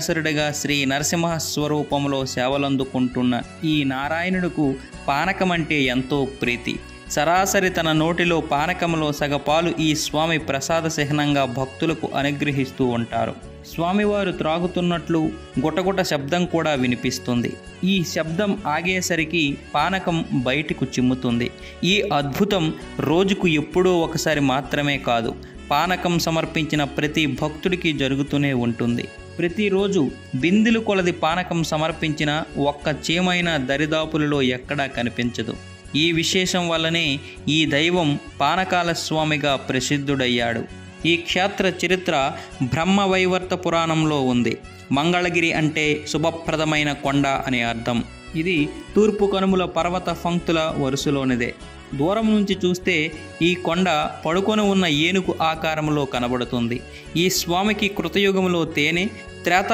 సరుడిగా శ్రీ నరసింహ స్వరూపంలో సేవలందుకుంటున్న ఈ నారాయణుడుకు పానకమంటే ఎంతో ప్రీతి. సరాసరి తన నోటిలో పానకంలో సగపాలు ఈ స్వామి ప్రసాద చిహ్నంగా భక్తులకు అనుగ్రహిస్తూ ఉంటారు. స్వామివారు త్రాగుతున్నట్లు గుటగుట శబ్దం కూడా వినిపిస్తుంది. ఈ శబ్దం ఆగేసరికి పానకం బయటకు చిమ్ముతుంది. ఈ అద్భుతం రోజుకు ఎప్పుడో ఒకసారి మాత్రమే కాదు, పానకం సమర్పించిన ప్రతి భక్తుడికి జరుగుతూనే ఉంటుంది. ప్రతిరోజు బిందెలు కొలది పానకం సమర్పించిన ఒక్క చీమైన దరిదాపులలో ఎక్కడా కనిపించదు. ఈ విశేషం వల్లనే ఈ దైవం పానకాల స్వామిగా ప్రసిద్ధుడయ్యాడు. ఈ క్షేత్ర చరిత్ర బ్రహ్మవైవర్త పురాణంలో ఉంది. మంగళగిరి అంటే శుభప్రదమైన కొండ అని అర్థం. ఇది తూర్పు కనుమల పర్వత పంక్తుల వరుసలోనిదే. దూరం నుంచి చూస్తే ఈ కొండ పడుకొని ఉన్న ఏనుగు ఆకారంలో కనబడుతుంది. ఈ స్వామికి కృతయుగంలో తేనె, త్రేతా